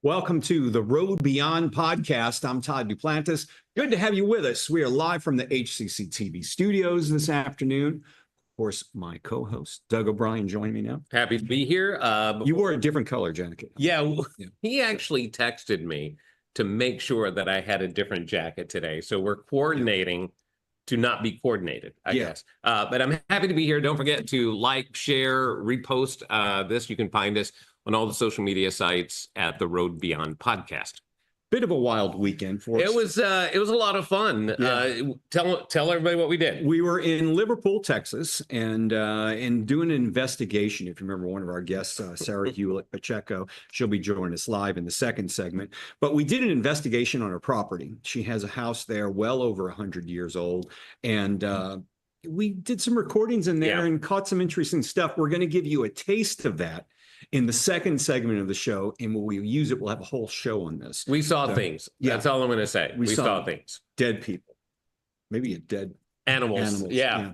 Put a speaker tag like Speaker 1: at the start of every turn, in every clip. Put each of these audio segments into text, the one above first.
Speaker 1: Welcome to the Road Beyond podcast. I'm Todd Duplantis. Good to have you with us. We are live from the HCC TV studios this afternoon. Of course, my co-host, Doug O'Brien, joining me now.
Speaker 2: Happy to be here.
Speaker 1: You wore a different color jacket.
Speaker 2: Yeah, he actually texted me to make sure that I had a different jacket today. So we're coordinating to not be coordinated, I guess. But I'm happy to be here. Don't forget to like, share, repost this. You can find us on all the social media sites at the Road Beyond podcast.
Speaker 1: Bit of a wild weekend for us.
Speaker 2: It was a lot of fun. Yeah. Tell everybody what we did.
Speaker 1: We were in Liverpool, Texas, and doing an investigation. If you remember one of our guests, Sarah Hewlett Pacheco, she'll be joining us live in the second segment. But we did an investigation on her property. She has a house there well over 100 years old, and we did some recordings in there and caught some interesting stuff. We're going to give you a taste of that in the second segment of the show, and when we use it, we'll have a whole show on this.
Speaker 2: We saw things. That's all I'm going to say. We saw things.
Speaker 1: Dead people. Maybe a dead
Speaker 2: animals. Yeah.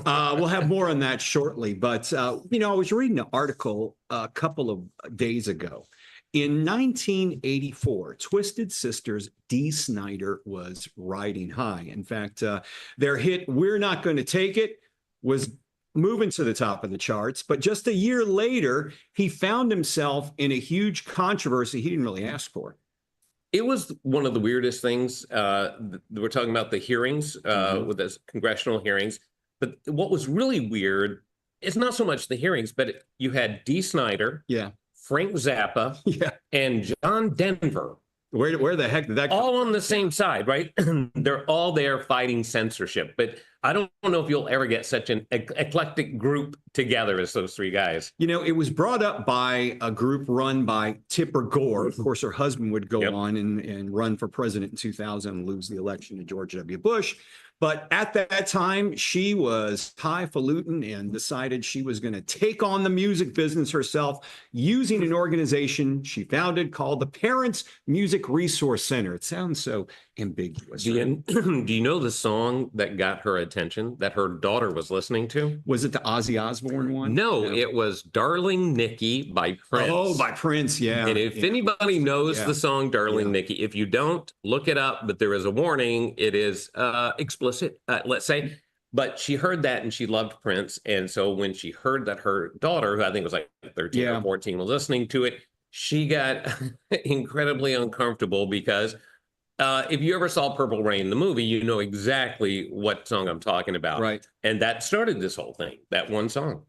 Speaker 1: We'll have more on that shortly. But, I was reading an article a couple of days ago. In 1984, Twisted Sister's Dee Snider was riding high. In fact, their hit, We're Not Gonna Take It, was moving to the top of the charts. But just a year later, he found himself in a huge controversy he didn't really ask for.
Speaker 2: It was one of the weirdest things. We're talking about the hearings, with the congressional hearings. But what was really weird, it's not so much the hearings, but you had Dee Snider, Frank Zappa, and John Denver.
Speaker 1: Where the heck did that come?
Speaker 2: All on the same side, right? They're all there fighting censorship. But I don't know if you'll ever get such an eclectic group together as those three guys.
Speaker 1: It was brought up by a group run by Tipper Gore. Of course, her husband would go on and run for president in 2000 and lose the election to George W. Bush. But at that time, she was highfalutin and decided she was going to take on the music business herself using an organization she founded called the Parents Music Resource Center. It sounds so ambiguous.
Speaker 2: Do you know the song that got her attention that her daughter was listening to?
Speaker 1: Was it the Ozzy Osbourne one?
Speaker 2: No, it was Darling Nikki by Prince.
Speaker 1: Oh, by Prince, yeah.
Speaker 2: And if anybody knows the song Darling Nikki, if you don't, look it up, but there is a warning. It is explicit, let's say. But she heard that and she loved Prince. And so when she heard that her daughter, who I think was like 13 or 14, was listening to it, she got incredibly uncomfortable because if you ever saw Purple Rain, the movie, you know exactly what song I'm talking about.
Speaker 1: Right.
Speaker 2: And that started this whole thing, that one song.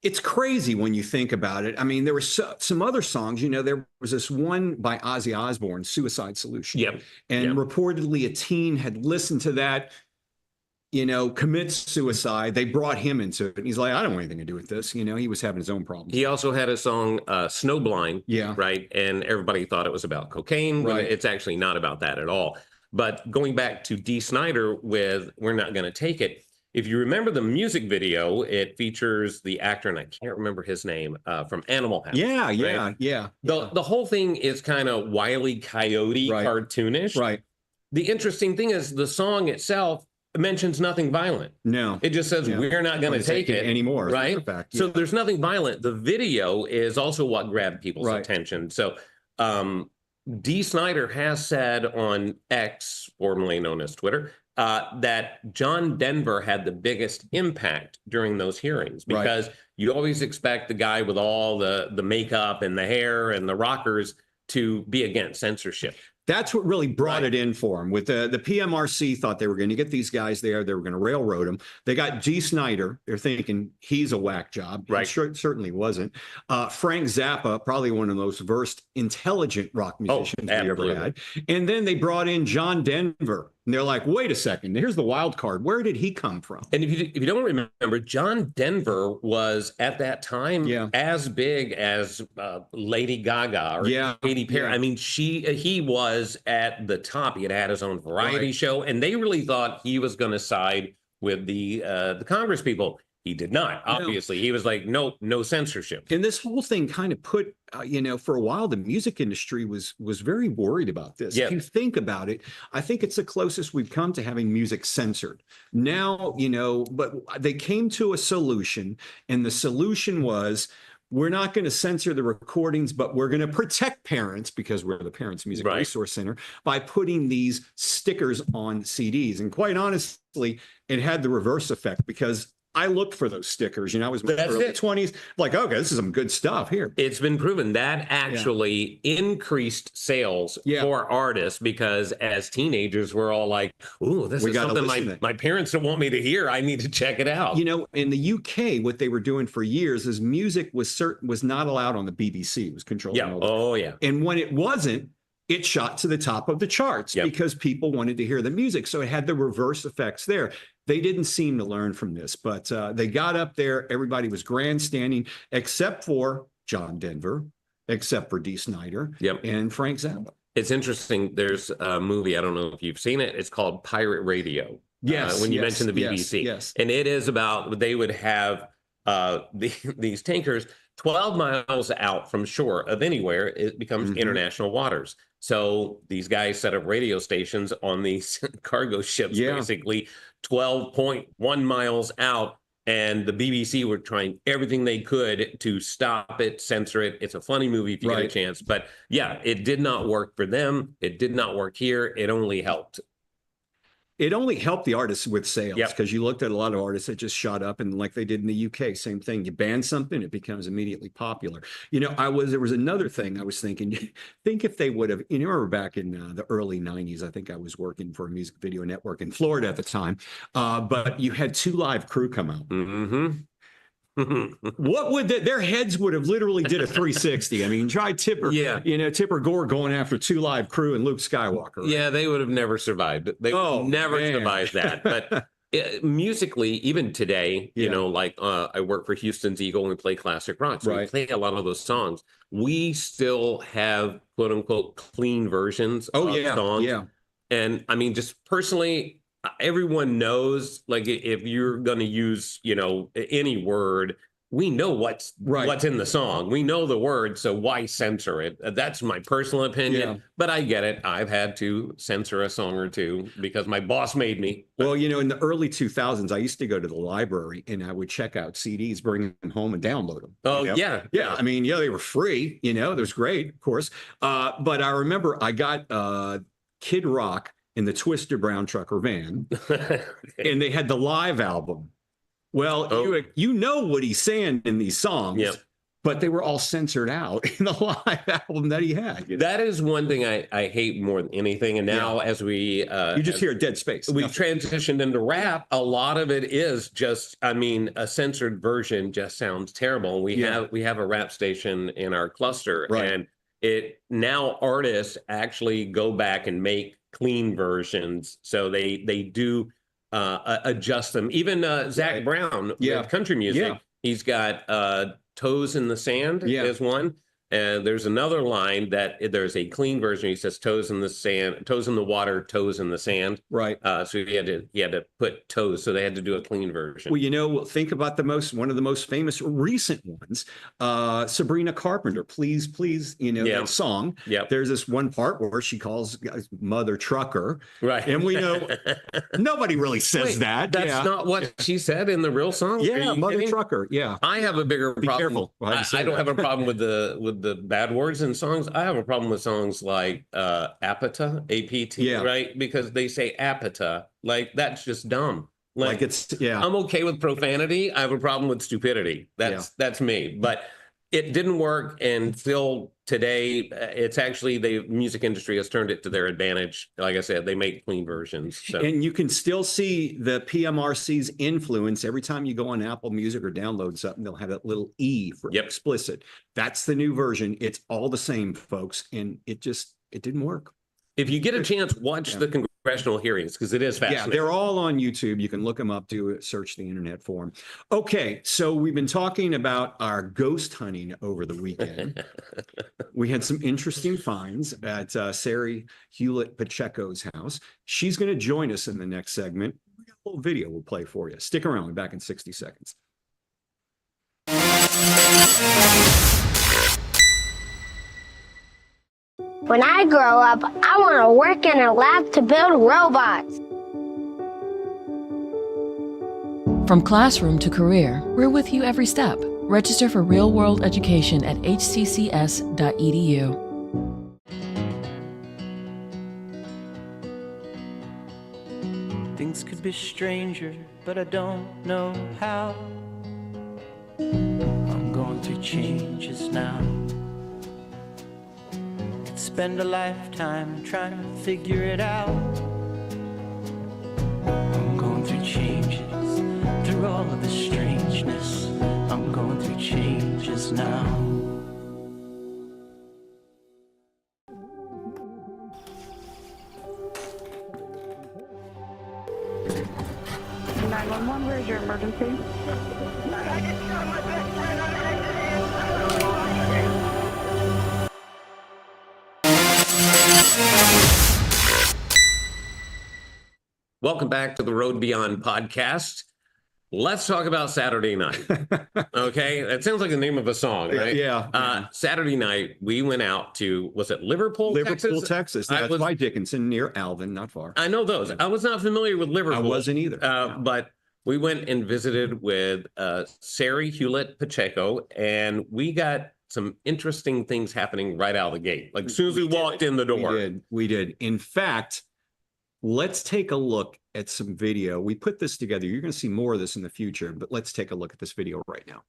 Speaker 1: It's crazy when you think about it. I mean, there were some other songs, there was this one by Ozzy Osbourne, Suicide Solution. And reportedly a teen had listened to that, commits suicide. They brought him into it. And he's like, I don't want anything to do with this. He was having his own problems.
Speaker 2: He also had a song, Snowblind. Right. And everybody thought it was about cocaine. Right. It's actually not about that at all. But going back to Dee Snider with We're Not Gonna Take It. If you remember the music video, it features the actor, and I can't remember his name, from Animal House. The whole thing is kind of Wile E. Coyote, cartoonish.
Speaker 1: Right.
Speaker 2: The interesting thing is the song itself mentions nothing violent.
Speaker 1: No.
Speaker 2: It just says, we're not going to take it
Speaker 1: anymore.
Speaker 2: Right? So there's nothing violent. The video is also what grabbed people's attention. So Dee Snider has said on X, formerly known as Twitter, that John Denver had the biggest impact during those hearings because you always expect the guy with all the makeup and the hair and the rockers to be against censorship.
Speaker 1: That's what really brought it in for him. With the PMRC thought they were going to get these guys there. They were going to railroad them. They got Dee Snider. They're thinking he's a whack job. Right. Certainly wasn't. Frank Zappa, probably one of the most versed, intelligent rock musicians we ever had. And then they brought in John Denver. And they're like, wait a second, here's the wild card. Where did he come from?
Speaker 2: And if you don't remember, John Denver was at that time as big as Lady Gaga or Katy Perry. I mean, he was at the top. He had his own variety show, and they really thought he was going to side with the Congress people. He did not, obviously. No. He was like, no censorship.
Speaker 1: And this whole thing kind of put, for a while, the music industry was very worried about this. If you think about it, I think it's the closest we've come to having music censored. Now, but they came to a solution, and the solution was, we're not going to censor the recordings, but we're going to protect parents because we're the Parents Music
Speaker 2: Right.
Speaker 1: Resource Center by putting these stickers on CDs. And quite honestly, it had the reverse effect because I looked for those stickers. I was in my early 20s, like, okay, this is some good stuff here.
Speaker 2: It's been proven that actually increased sales for artists because as teenagers, we're all like, ooh, this is something my parents don't want me to hear. I need to check it out.
Speaker 1: In the UK, what they were doing for years is music was not allowed on the BBC. It was controlled.
Speaker 2: Yeah. Oh, yeah.
Speaker 1: And when it wasn't, it shot to the top of the charts because people wanted to hear the music. So it had the reverse effects there. They didn't seem to learn from this, but they got up there. Everybody was grandstanding, except for John Denver, except for Dee Snider and Frank Zappa.
Speaker 2: It's interesting. There's a movie, I don't know if you've seen it. It's called Pirate Radio.
Speaker 1: Yes.
Speaker 2: When you mentioned the BBC.
Speaker 1: Yes.
Speaker 2: And it is about, they would have these tankers 12 miles out from shore of anywhere. It becomes international waters. So these guys set up radio stations on these cargo ships, basically 12.1 miles out. And the BBC were trying everything they could to stop it, censor it. It's a funny movie if you get a chance. But yeah, it did not work for them. It did not work here. It only helped.
Speaker 1: It only helped the artists with sales because you looked at a lot of artists that just shot up, and like they did in the UK, same thing. You ban something, it becomes immediately popular. There was another thing I was thinking. Think if they would have, remember back in the early 90s, I think I was working for a music video network in Florida at the time, but you had 2 Live Crew come out.
Speaker 2: Mm-hmm.
Speaker 1: What would their heads would have literally did a 360. I mean, try Tipper, Tipper Gore going after 2 Live Crew and Luke Skywalker. Right?
Speaker 2: Yeah, they would have never survived. They would never survived that. But musically, even today, I work for Houston's Eagle and we play classic rock. So we play a lot of those songs. We still have quote unquote clean versions of songs. Yeah. And I mean, just personally, everyone knows, like, if you're going to use, any word, we know what's in the song. We know the word, so why censor it? That's my personal opinion, but I get it. I've had to censor a song or two because my boss made me.
Speaker 1: Well, in the early 2000s, I used to go to the library and I would check out CDs, bring them home and download them.
Speaker 2: Oh, yeah.
Speaker 1: Yeah, I mean, they were free, it was great, of course. But I remember I got Kid Rock in the Twister Brown Trucker van, and they had the live album. Well, you know what he's saying in these songs, but they were all censored out in the live album that he had.
Speaker 2: That is one thing I hate more than anything. And now as we...
Speaker 1: you just hear dead space.
Speaker 2: We've transitioned into rap. A lot of it is just, a censored version just sounds terrible. We have a rap station in our cluster, and now artists actually go back and make clean versions, so they do adjust them. Even Zach Brown with country music, he's got Toes in the Sand is one. And there's another line that there's a clean version. He says toes in the sand, toes in the water, toes in the sand. Right. So he had to put toes. So they had to do a clean version.
Speaker 1: Well, think about one of the most famous recent ones, Sabrina Carpenter. Please, that song. Yeah. There's this one part where she calls Mother Trucker. Right. And we know nobody really says that.
Speaker 2: That's not what she said in the real song.
Speaker 1: Yeah, Mother kidding? Trucker. Yeah.
Speaker 2: I have a bigger problem. Be careful. I don't have a problem with the bad words in songs. I have a problem with songs like Apata, A-P-T, right? Because they say Apata, like that's just dumb. Like I'm okay with profanity. I have a problem with stupidity. That's me. But it didn't work, and still today, it's actually the music industry has turned it to their advantage. Like I said, they make clean versions. So.
Speaker 1: And you can still see the PMRC's influence every time you go on Apple Music or download something. They'll have that little E for explicit. That's the new version. It's all the same, folks, and it didn't work.
Speaker 2: If you get a chance, watch the congressional hearings because it is fascinating.
Speaker 1: Yeah, they're all on YouTube. You can look them up, search the internet for them. Okay, so we've been talking about our ghost hunting over the weekend. We had some interesting finds at Sarah Hewlett Pacheco's house. She's going to join us in the next segment. We got a little video we'll play for you. Stick around. We're back in 60 seconds.
Speaker 3: When I grow up, I want to work in a lab to build robots.
Speaker 4: From classroom to career, we're with you every step, Register for real-world education at hccs.edu.
Speaker 5: Things could be stranger, but I don't know how. I'm going through changes now. Could spend a lifetime trying to figure it out. I'm going through changes, through all of the strangeness. I'm going through changes now.
Speaker 6: 911, where's your emergency?
Speaker 2: Welcome back to the Road Beyond podcast. Let's talk about Saturday night. Okay, that sounds like the name of a song, right?
Speaker 1: Yeah.
Speaker 2: Saturday night, we went out to, was it Liverpool,
Speaker 1: Texas. That's by Dickinson, near Alvin, not far.
Speaker 2: I know those. I was not familiar with Liverpool.
Speaker 1: I wasn't either.
Speaker 2: But we went and visited with Sarah Hewlett Pacheco, and we got some interesting things happening right out of the gate. Like as soon as we walked in the door.
Speaker 1: We did. In fact, let's take a look at some video. We put this together. You're going to see more of this in the future, but let's take a look at this video right now.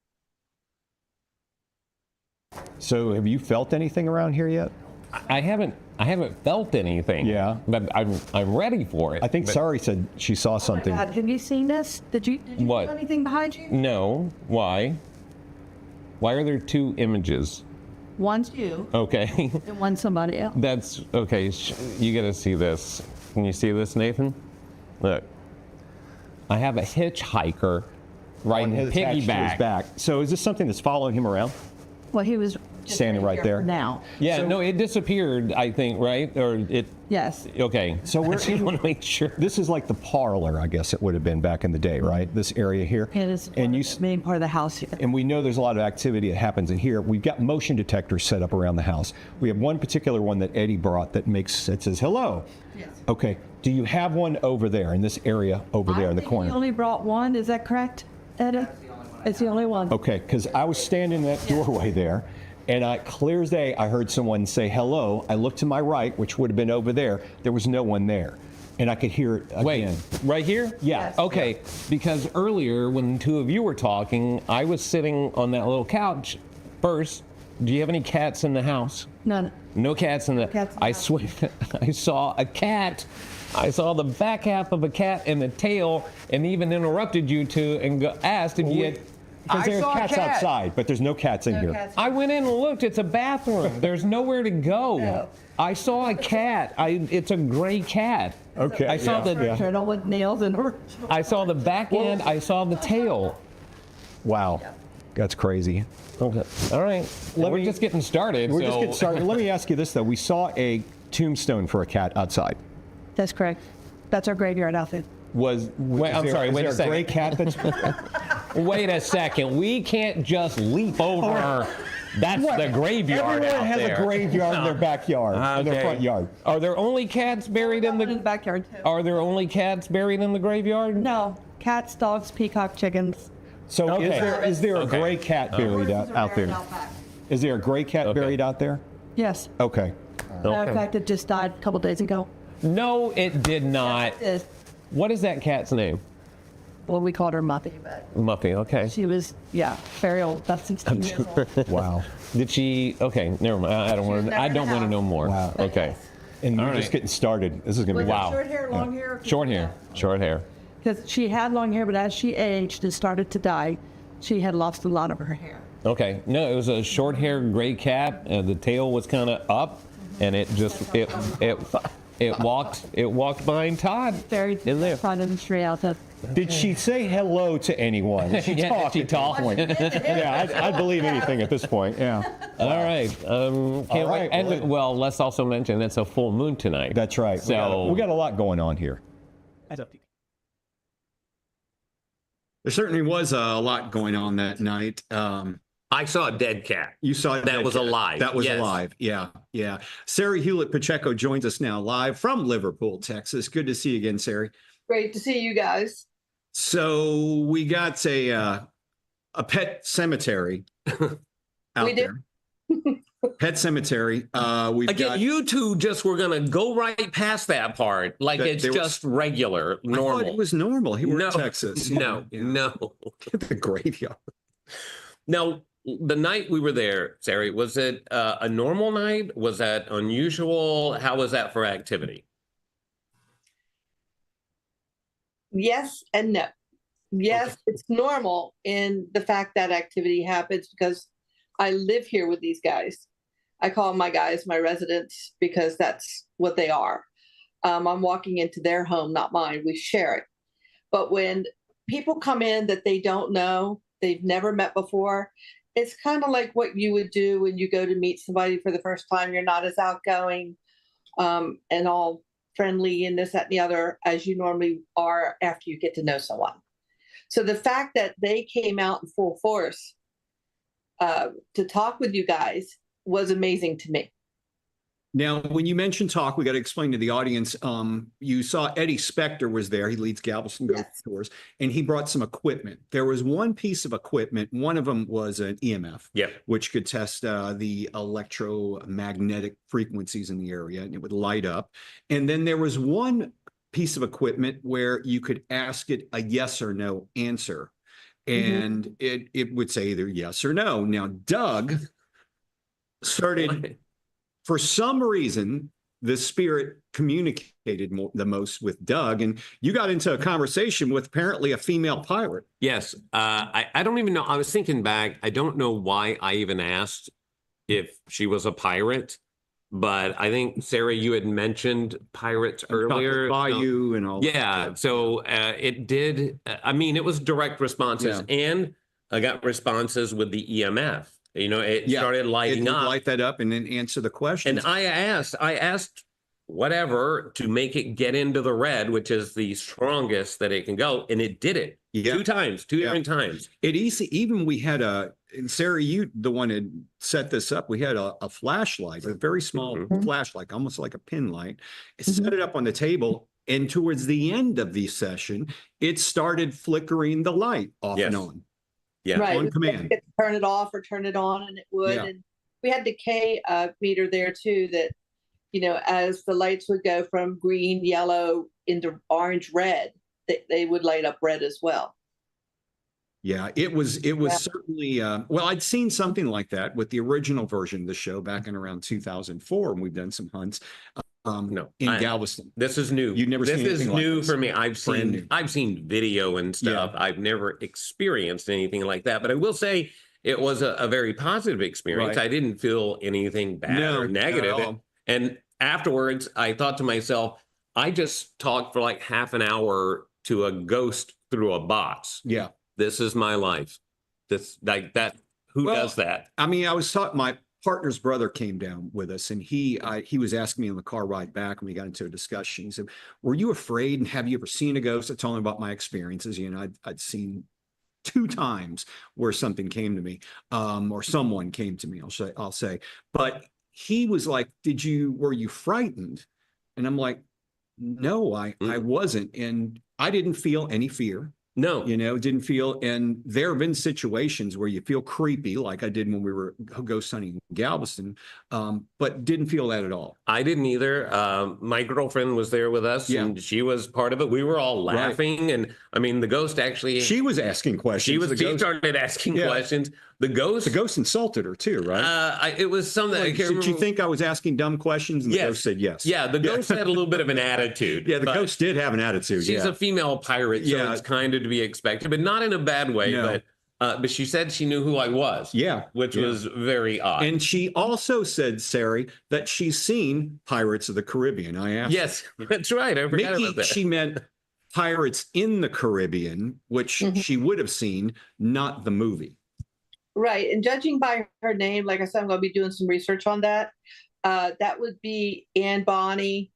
Speaker 7: So have you felt anything around here yet?
Speaker 8: I haven't felt anything.
Speaker 7: Yeah.
Speaker 8: But I'm ready for it.
Speaker 7: I think Sari said she saw something.
Speaker 9: Oh my God, have you seen this? Did you
Speaker 8: What?
Speaker 9: see anything behind you?
Speaker 8: No. Why? Why are there two images?
Speaker 9: One's you
Speaker 8: Okay.
Speaker 9: and one's somebody else.
Speaker 8: That's okay. You got to see this. Can you see this, Nathan? Look. I have a hitchhiker riding
Speaker 7: Attached to his
Speaker 8: piggyback.
Speaker 7: back. So is this something that's following him around?
Speaker 9: Well, he was just
Speaker 7: Standing right
Speaker 9: here
Speaker 7: there.
Speaker 9: for now.
Speaker 8: Yeah,
Speaker 7: So-
Speaker 8: no, it disappeared, I think, right? Or it,
Speaker 9: Yes.
Speaker 8: okay.
Speaker 7: So we're
Speaker 8: I just want to make sure.
Speaker 7: This is like the parlor, I guess it would have been back in the day, right? This area here.
Speaker 9: It is
Speaker 7: And you,
Speaker 9: the main part of the house here.
Speaker 7: and we know there's a lot of activity that happens in here. We've got motion detectors set up around the house. We have one particular one that Eddie brought that says hello.
Speaker 9: Yes.
Speaker 7: Okay. Do you have one over there in this area over there in the
Speaker 9: I think
Speaker 7: corner?
Speaker 9: he only brought one. Is that correct, Eddie? It's the only one.
Speaker 7: Okay, because I was standing in that doorway there, and clear as day, I heard someone say hello. I looked to my right, which would have been over there. There was no one there, and I could hear it again.
Speaker 8: Wait, right here?
Speaker 7: Yeah.
Speaker 8: Okay, because earlier when the two of you were talking, I was sitting on that little couch. First, do you have any cats in the house?
Speaker 9: None.
Speaker 8: No cats in the.
Speaker 9: Cats in the
Speaker 8: I
Speaker 9: house.
Speaker 8: swear, I saw a cat. I saw the back half of a cat and the tail, and even interrupted you two and asked if you had.
Speaker 7: Because there's cats outside, but there's no cats in here.
Speaker 9: cats.
Speaker 8: I went in and looked. It's a bathroom. There's nowhere to go.
Speaker 9: No.
Speaker 8: I saw a cat. It's a gray cat.
Speaker 7: Okay.
Speaker 8: I saw the.
Speaker 7: Yeah.
Speaker 9: Turtle with nails and her.
Speaker 8: I saw the back end. I saw the tail.
Speaker 7: Wow, that's crazy.
Speaker 8: Okay. All right. We're just getting started.
Speaker 7: We're just
Speaker 8: so-
Speaker 7: getting started. Let me ask you this though: we saw a tombstone for a cat outside.
Speaker 9: That's correct. That's our graveyard outfit.
Speaker 8: Wait, I'm sorry. Wait a
Speaker 7: Is there a gray
Speaker 8: second.
Speaker 7: cat that's?
Speaker 8: Wait a second. We can't just leap over. That's the graveyard
Speaker 7: Everyone
Speaker 8: out
Speaker 7: has
Speaker 8: there.
Speaker 7: a graveyard in their backyard, in their
Speaker 8: Okay.
Speaker 7: front yard.
Speaker 8: Are there only cats buried in
Speaker 9: In the
Speaker 8: the?
Speaker 9: backyard too.
Speaker 8: Are there only cats buried in the graveyard?
Speaker 9: No, cats, dogs, peacock, chickens.
Speaker 7: So
Speaker 8: Okay.
Speaker 7: is there a
Speaker 8: Okay.
Speaker 7: gray cat buried out there? Is there a gray cat
Speaker 8: Okay.
Speaker 7: buried out there?
Speaker 9: Yes.
Speaker 7: Okay.
Speaker 9: Matter of fact, it just died a couple days ago.
Speaker 8: No, it did not.
Speaker 9: Yes.
Speaker 8: What is that cat's name?
Speaker 9: Well, we called her Muffy, but
Speaker 8: Muffy. Okay.
Speaker 9: she was, very old, about 16 years old.
Speaker 7: Wow.
Speaker 8: Did she? Okay, never mind. I don't want to. I don't want to know more.
Speaker 7: Wow.
Speaker 8: Okay.
Speaker 7: And we're
Speaker 8: All
Speaker 7: just
Speaker 8: right.
Speaker 7: getting started. This is going to be
Speaker 8: Wow.
Speaker 9: Short hair, long hair?
Speaker 8: Short hair. Short hair.
Speaker 9: Because she had long hair, but as she aged and started to die, she had lost a lot of her hair.
Speaker 8: Okay. No, it was a short-haired gray cat. The tail was kind of up, and it just it walked behind Todd.
Speaker 9: Very
Speaker 8: in there.
Speaker 9: front of the tree out there.
Speaker 7: Did she say hello to anyone? Did she
Speaker 8: Yeah,
Speaker 7: talk
Speaker 8: she
Speaker 7: at this
Speaker 8: talked.
Speaker 7: point? Yeah, I'd believe anything at this point. Yeah.
Speaker 8: All right. Can't
Speaker 7: All right,
Speaker 8: wait. And, well, let's also mention it's a full moon tonight.
Speaker 7: That's right.
Speaker 8: So
Speaker 7: we got a lot going on here.
Speaker 1: There certainly was a lot going on that night.
Speaker 2: I saw a dead cat.
Speaker 1: You saw a
Speaker 2: That
Speaker 1: dead
Speaker 2: was
Speaker 1: cat.
Speaker 2: alive.
Speaker 1: That was
Speaker 2: Yes.
Speaker 1: alive. Yeah, yeah. Sarah Hewlett Pacheco joins us now live from Liverpool, Texas. Good to see you again, Sarah.
Speaker 10: Great to see you guys.
Speaker 1: So we got a pet cemetery out
Speaker 6: We did.
Speaker 1: there. Pet cemetery. We've
Speaker 2: Again,
Speaker 1: got.
Speaker 2: you two just were going to go right past that part. Like
Speaker 1: That
Speaker 2: it's
Speaker 1: there was-
Speaker 2: just regular,
Speaker 1: I thought
Speaker 2: normal.
Speaker 1: it was normal. He were
Speaker 2: No.
Speaker 1: in Texas.
Speaker 2: No,
Speaker 1: Yeah.
Speaker 2: no.
Speaker 1: The graveyard.
Speaker 2: Now, the night we were there, Sari, was it a normal night? Was that unusual? How was that for activity?
Speaker 6: Yes and no. Yes, it's normal in the fact that activity happens because I live here with these guys. I call them my guys, my residents, because that's what they are. I'm walking into their home, not mine. We share it. But when people come in that they don't know, they've never met before, it's kind of like what you would do when you go to meet somebody for the first time. You're not as outgoing and all friendly and this, that, and the other as you normally are after you get to know someone. So the fact that they came out in full force to talk with you guys was amazing to me.
Speaker 1: Now, when you mention talk, we got to explain to the audience. You saw Eddie Spector was there. He leads Galveston Ghost Tours, and he brought some equipment. There was one piece of equipment. One of them was an EMF, which could test the electromagnetic frequencies in the area, and it would light up. And then there was one piece of equipment where you could ask it a yes or no answer, and it would say either yes or no. Now, Doug started. For some reason, the spirit communicated the most with Doug, and you got into a conversation with apparently a female pirate.
Speaker 2: Yes. I don't even know. I was thinking back. I don't know why I even asked if she was a pirate, but I think, Sarah, you had mentioned pirates earlier.
Speaker 1: Bayou and all
Speaker 2: that. So it did. I mean, it was direct responses, and I got responses with the EMF. You know, it started lighting up.
Speaker 1: Light that up and then answer the question.
Speaker 2: And I asked whatever to make it get into the red, which is the strongest that it can go. And it did it 2 times, 2 different times.
Speaker 1: Even we had and Sarah, you, the one had set this up. We had a flashlight, a very small flashlight, almost like a pin light. Set it up on the table. And towards the end of the session, it started flickering the light off and on.
Speaker 2: Yeah,
Speaker 6: right.
Speaker 1: On command.
Speaker 6: Turn it off or turn it on, and it would.
Speaker 1: Yeah.
Speaker 6: And we had the K meter there too. That as the lights would go from green, yellow into orange, red, they would light up red as well.
Speaker 1: Yeah, it was certainly. Well, I'd seen something like that with the original version of the show back in around 2004, and we've done some hunts. In Galveston.
Speaker 2: This is new.
Speaker 1: You've never seen anything
Speaker 2: This is
Speaker 1: like
Speaker 2: new
Speaker 1: this.
Speaker 2: for me. I've seen video and stuff. I've never experienced anything like that. But I will say it was a very positive experience. I didn't feel anything bad or negative. And afterwards, I thought to myself, I just talked for like half an hour to a ghost through a box.
Speaker 1: Yeah.
Speaker 2: This is my life. This like that. Who does that?
Speaker 1: I mean, I was taught my partner's brother came down with us, and he was asking me on the car ride back when we got into a discussion. He said, "Were you afraid? And have you ever seen a ghost?" I told him about my experiences. I'd seen 2 times where something came to me, or someone came to me. I'll say, but he was like, were you frightened? And I'm like, no, I wasn't, and I didn't feel any fear.
Speaker 2: No,
Speaker 1: didn't feel. And there have been situations where you feel creepy, like I did when we were ghost hunting in Galveston, but didn't feel that at all.
Speaker 2: I didn't either. My girlfriend was there with us, and she was part of it. We were all laughing, and I mean, the ghost actually.
Speaker 1: She was asking questions.
Speaker 2: She started asking questions. The ghost
Speaker 1: insulted her too, right?
Speaker 2: It was something.
Speaker 1: Like, did you think I was asking dumb questions? And the ghost said yes.
Speaker 2: Yeah, the ghost had a little bit of an attitude.
Speaker 1: Yeah, the ghost did have an attitude.
Speaker 2: She's a female pirate, so it's kind of to be expected, but not in a bad way.
Speaker 1: No.
Speaker 2: But she said she knew who I was. Yeah, which was very odd.
Speaker 1: And she also said, Sari, that she's seen Pirates of the Caribbean. I asked.
Speaker 2: Yes, that's right. I forgot about that.
Speaker 1: She meant Pirates in the Caribbean, which she would have seen, not the movie.
Speaker 6: Right. And judging by her name, like I said, I'm going to be doing some research on that. That would be Anne Bonny,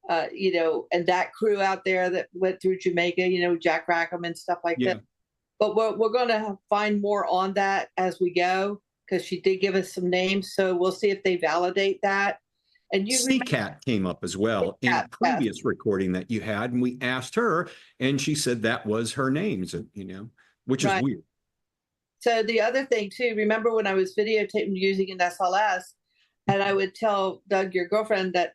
Speaker 6: and that crew out there that went through Jamaica, Jack Rackham and stuff like that. But we're going to find more on that as we go, because she did give us some names. So we'll see if they validate that. And
Speaker 1: Sea Cat came up as well in a previous recording that you had. And we asked her, and she said that was her name, which is weird.
Speaker 6: So the other thing too, remember when I was videotaping using an SLS, and I would tell Doug, your girlfriend, that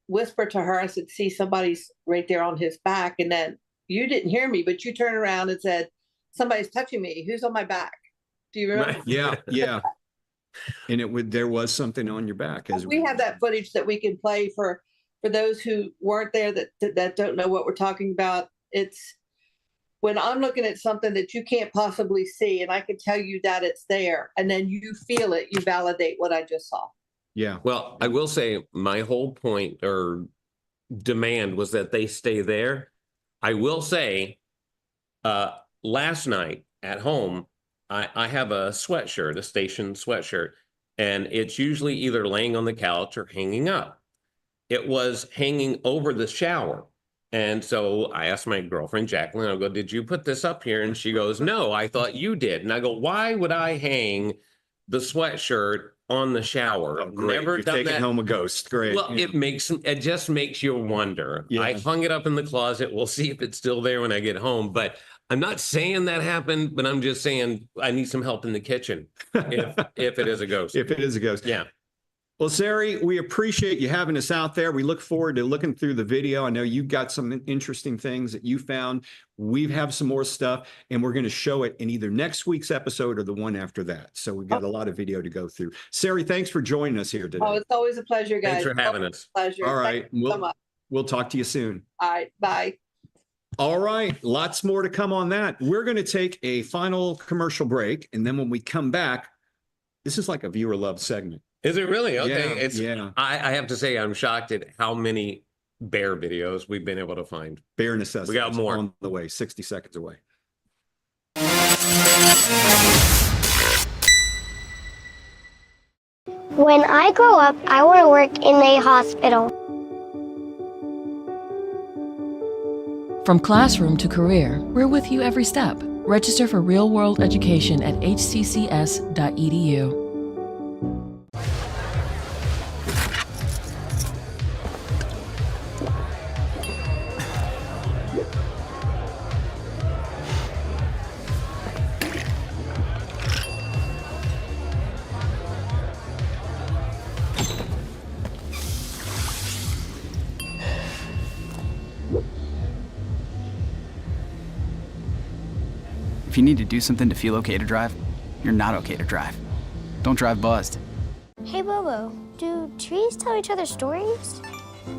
Speaker 6: whisper to her, I said, see, somebody's right there on his back. And then you didn't hear me, but you turned around and said, somebody's touching me. Who's on my back? Do you remember?
Speaker 1: Yeah, yeah. And there was something on your back. As
Speaker 6: we have that footage that we can play for those who weren't there that don't know what we're talking about. It's when I'm looking at something that you can't possibly see, and I can tell you that it's there, and then you feel it, you validate what I just saw.
Speaker 1: Yeah.
Speaker 2: Well, I will say my whole point or demand was that they stay there. I will say, last night at home, I have a sweatshirt, a station sweatshirt, and it's usually either laying on the couch or hanging up. It was hanging over the shower. And so I asked my girlfriend, Jacqueline, I go, did you put this up here? And she goes, no, I thought you did. And I go, why would I hang the sweatshirt on the shower?
Speaker 1: Oh, great.
Speaker 2: Never
Speaker 1: You've
Speaker 2: done
Speaker 1: taken
Speaker 2: that.
Speaker 1: home a ghost. Great.
Speaker 2: Well,
Speaker 1: Yeah.
Speaker 2: it just makes you wonder.
Speaker 1: Yeah.
Speaker 2: I hung it up in the closet. We'll see if it's still there when I get home. But I'm not saying that happened, but I'm just saying I need some help in the kitchen if it is a ghost.
Speaker 1: If it is a ghost.
Speaker 2: Yeah.
Speaker 1: Well, Sari, we appreciate you having us out there. We look forward to looking through the video. I know you've got some interesting things that you found. We have some more stuff, and we're going to show it in either next week's episode or the one after that. So we've got a lot of video to go through. Sari, thanks for joining us here today.
Speaker 6: Oh, it's always a pleasure, guys.
Speaker 2: Thanks for having us.
Speaker 6: Pleasure.
Speaker 1: All right.
Speaker 6: Thank you so much.
Speaker 1: We'll talk to you soon.
Speaker 6: All right. Bye.
Speaker 1: All right. Lots more to come on that. We're going to take a final commercial break. And then when we come back, this is like a viewer love segment.
Speaker 2: Is it really? Okay.
Speaker 1: Yeah.
Speaker 2: I have to say, I'm shocked at how many bear videos we've been able to find.
Speaker 1: Bare necessities.
Speaker 2: We got more
Speaker 1: on the way, 60 seconds away.
Speaker 3: When I grow up, I want to work in a hospital.
Speaker 4: From classroom to career, we're with you every step. Register for real-world education at hccs.edu.
Speaker 10: If you need to do something to feel okay to drive, you're not okay to drive. Don't drive buzzed.
Speaker 3: Hey, Bobo, do trees tell each other stories?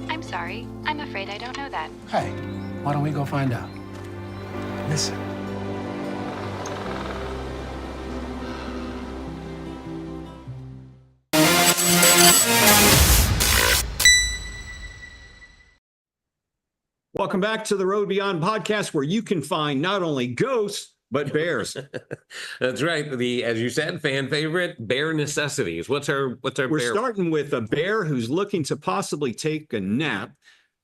Speaker 11: I'm sorry. I'm afraid I don't know that.
Speaker 12: Hey, why don't we go find out? Listen.
Speaker 1: Welcome back to the Road Beyond podcast, where you can find not only ghosts, but bears.
Speaker 2: That's right. As you said, fan favorite, bear necessities. What's our
Speaker 1: We're
Speaker 2: bear?
Speaker 1: starting with a bear who's looking to possibly take a nap.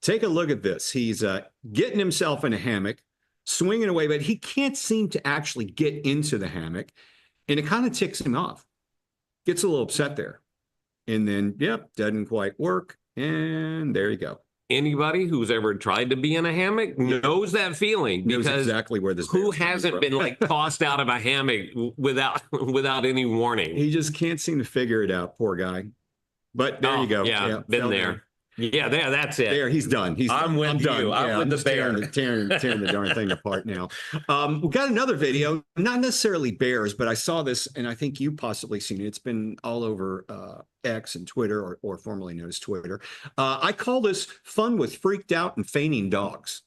Speaker 1: Take a look at this. He's getting himself in a hammock, swinging away, but he can't seem to actually get into the hammock. And it kind of ticks him off. Gets a little upset there. And then, doesn't quite work. And there you go.
Speaker 2: Anybody who's ever tried to be in a hammock knows that feeling,
Speaker 1: Knows
Speaker 2: because
Speaker 1: exactly where this
Speaker 2: who
Speaker 1: bear's coming
Speaker 2: hasn't
Speaker 1: from.
Speaker 2: been like tossed out of a hammock without any warning?
Speaker 1: He just can't seem to figure it out, poor guy. But there you go.
Speaker 2: Yeah, been
Speaker 1: fell
Speaker 2: there.
Speaker 1: down.
Speaker 2: Yeah, there, that's it.
Speaker 1: There, he's done.
Speaker 2: I'm with
Speaker 1: done.
Speaker 2: you. I'm with the
Speaker 1: just
Speaker 2: bear.
Speaker 1: tearing the darn thing apart now. We got another video, not necessarily bears, but I saw this, and I think you possibly seen it. It's been all over X and Twitter, or formerly known as Twitter. I call this fun with freaked out and fainting dogs.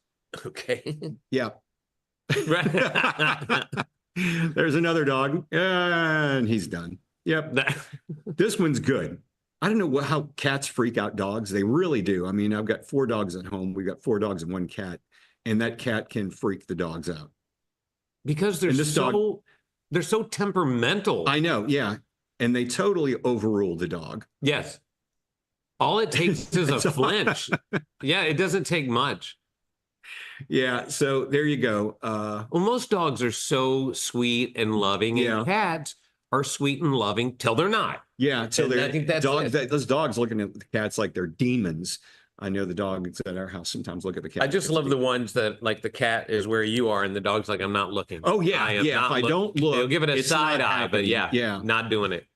Speaker 2: Okay.
Speaker 1: Yeah.
Speaker 2: Right.
Speaker 1: There's another dog, and he's done. Yep. This one's good. I don't know how cats freak out dogs. They really do. I mean, I've got 4 dogs at home. We've got 4 dogs and 1 cat, and that cat can freak the dogs out.
Speaker 2: Because they're so temperamental.
Speaker 1: I know, yeah. And they totally overrule the dog.
Speaker 2: Yes. All it takes is a flinch. Yeah, it doesn't take much.
Speaker 1: Yeah, so there you go.
Speaker 2: Well, most dogs are so sweet and loving, and cats are sweet and loving till they're not.
Speaker 1: Yeah, so
Speaker 2: I think that's
Speaker 1: those dogs looking at the cats like they're demons. I know the dogs at our house sometimes look at the cat.
Speaker 2: I just love the ones that, like, the cat is where you are and the dog's like, I'm not looking.
Speaker 1: Oh yeah,
Speaker 2: I am
Speaker 1: yeah.
Speaker 2: not
Speaker 1: If I don't look,
Speaker 2: they'll give it a
Speaker 1: it's
Speaker 2: side
Speaker 1: not
Speaker 2: eye, but
Speaker 1: happening.
Speaker 2: not doing it.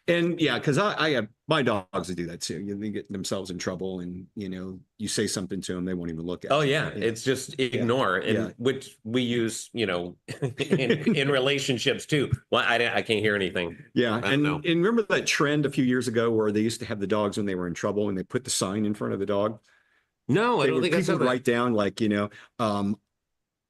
Speaker 1: And yeah, because I have my dogs that do that too. They get themselves in trouble, and you say something to them, they won't even look at.
Speaker 2: Oh
Speaker 1: you.
Speaker 2: yeah, it's just ignore, and which we use, in relationships too. Well, I can't hear anything.
Speaker 1: Yeah, and remember that trend a few years ago where they used to have the dogs when they were in trouble, and they put the sign in front of the dog.
Speaker 2: No, I don't think I saw
Speaker 1: people
Speaker 2: that.
Speaker 1: write down like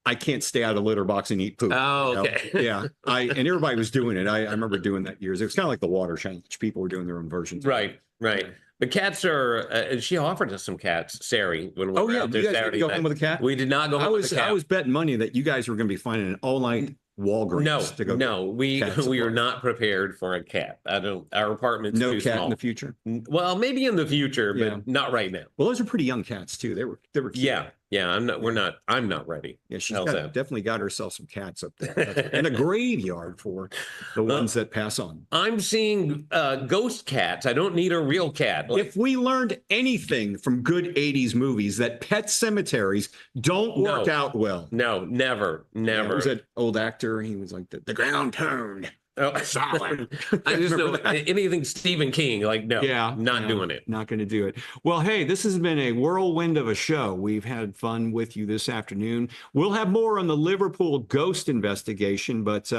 Speaker 1: I can't stay out of the litter box and eat poop.
Speaker 2: Oh, okay.
Speaker 1: Yeah. And everybody was doing it. I remember doing that years. It was kind of like the water challenge. People were doing their own versions.
Speaker 2: Right. But cats are, she offered us some cats, Sari, when we were out there
Speaker 1: you guys
Speaker 2: Saturday
Speaker 1: didn't go
Speaker 2: night.
Speaker 1: home with a cat?
Speaker 2: We did not go home with a cat.
Speaker 1: I was betting money that you guys were going to be finding an all-night Walgreens to go.
Speaker 2: No, we are not prepared for a cat. Our apartment's
Speaker 1: no
Speaker 2: too
Speaker 1: cat
Speaker 2: small.
Speaker 1: in the future.
Speaker 2: Well, maybe in the future, but not right now.
Speaker 1: Well, those are pretty young cats too. They were cute.
Speaker 2: Yeah. I'm not ready.
Speaker 1: Yeah, she's definitely got herself some cats up there, and a graveyard for the ones that pass on.
Speaker 2: I'm seeing ghost cats. I don't need a real cat.
Speaker 1: If we learned anything from good 80s movies, that pet cemeteries don't work out well.
Speaker 2: No, never.
Speaker 1: Yeah, was that old actor? He was like the ground turned.
Speaker 2: Oh, solid. I just know anything Stephen King, like, no, not doing it.
Speaker 1: Not going to do it. Well, hey, this has been a whirlwind of a show. We've had fun with you this afternoon. We'll have more on the Liverpool ghost investigation, but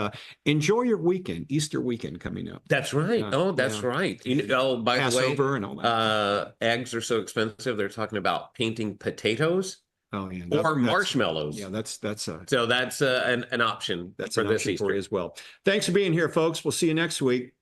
Speaker 1: enjoy your weekend, Easter weekend coming up.
Speaker 2: That's right. That's right. By
Speaker 1: Passover
Speaker 2: the way,
Speaker 1: and all that.
Speaker 2: eggs are so expensive. They're talking about painting potatoes.
Speaker 1: Oh yeah,
Speaker 2: or marshmallows.
Speaker 1: Yeah, that's
Speaker 2: so that's an option.
Speaker 1: That's
Speaker 2: for
Speaker 1: an
Speaker 2: this
Speaker 1: option
Speaker 2: Easter
Speaker 1: for you as well. Thanks for being here, folks. We'll see you next week.